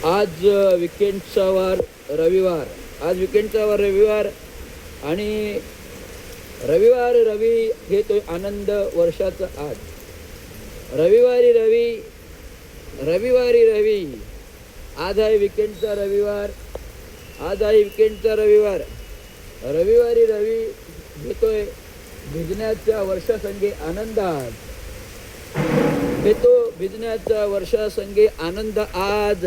आज विकेंडचा वार रविवार. आज विकेंडचा वार रविवार आणि रवी घेतोय आनंद वर्षाचा. आज रविवारी रवी. आज आहे विकेंडचा रविवार. आज आहे विकेंडचा रविवार. रविवारी रवी घेतोय भिजण्याच्या वर्षासंगे आनंद. आज घेतो भिजण्याचा वर्षासंगे आनंद. आज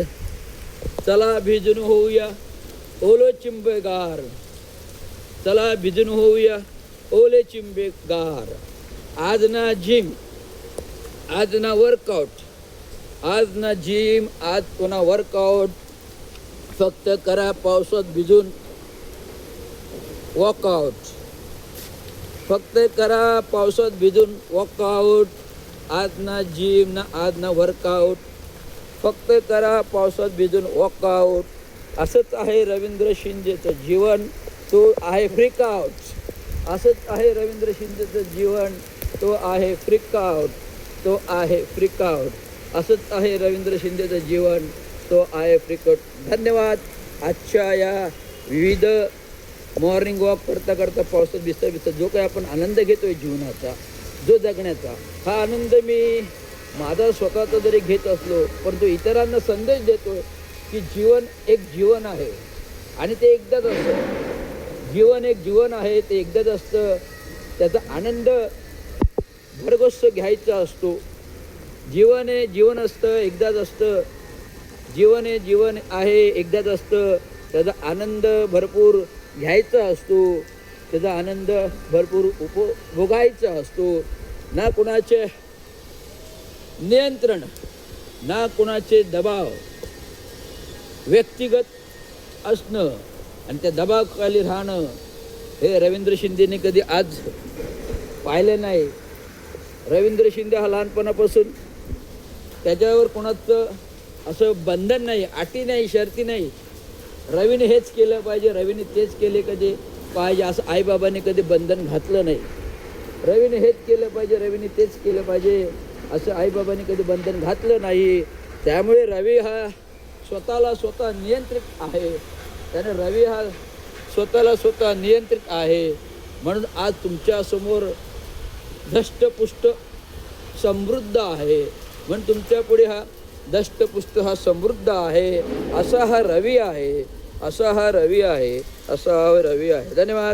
चला भिजून होऊया ओले चिंबेगार. चला भिजून होऊया ओले चिंबेगार. आज ना जिम, आज ना वर्कआउट. आज ना जिम, आज पुन्हा वर्कआउट. फक्त करा पावसात भिजून वॉकआउट. फक्त करा पावसात भिजून वॉकआउट. आज ना जिम ना आज ना वर्कआउट. फक्त करा पावसात भिजून वॉकआउट. असंच आहे रवींद्र शिंदेचं जीवन, तो आहे फ्रीकआउट. असंच आहे रवींद्र शिंदेचं जीवन, तो आहे फ्रीकआउट. तो आहे फ्रीकआउट. असंच आहे रवींद्र शिंदेचं जीवन, तो आहे फ्रीकआउट. धन्यवाद. आजच्या या विविध मॉर्निंग वॉक करता करता पावसात भिजता जो काही आपण आनंद घेतोय जीवनाचा, जो जगण्याचा, हा आनंद मी माझा स्वतःचा जरी घेत असलो, परंतु इतरांना संदेश देतोय की जीवन एक जीवन आहे आणि ते एकदाच असतं. जीवन एक जीवन आहे, ते एकदाच असतं. त्याचा आनंद भरघोस घ्यायचा असतो. जीवन हे जीवन असतं, एकदाच असतं. जीवन हे जीवन आहे, एकदाच असतं. त्याचा आनंद भरपूर घ्यायचा असतो. त्याचा आनंद भरपूर उपभोगायचा असतो. ना कुणाचे नियंत्रण, ना कुणाचे दबाव. व्यक्तिगत असणं आणि त्या दबावाखाली राहणं हे रवींद्र शिंदेने कधी आज पाहिलं नाही. रवींद्र शिंदे हा लहानपणापासून त्याच्यावर कोणाचं असं बंधन नाही, अटी नाही, शर्ती नाही. रवीने हेच केलं पाहिजे, रवीने तेच केले कधी पाहिजे असं आईबाबांनी कधी बंधन घातलं नाही. रवीने हेच केलं पाहिजे, रवीने तेच केलं पाहिजे असं आईबाबांनी कधी बंधन घातलं नाही. त्यामुळे रवी हा स्वतःला स्वतः नियंत्रित आहे. त्याने रवी हा स्वतःला स्वतः नियंत्रित आहे. म्हणून आज तुमच्यासमोर धष्टपुष्ट समृद्ध आहे. म्हणून तुमच्या पुढे हा धष्टपुष्ट हा समृद्ध आहे. असा हा रवी आहे. असा हा रवी आहे. असा हा रवी आहे. धन्यवाद.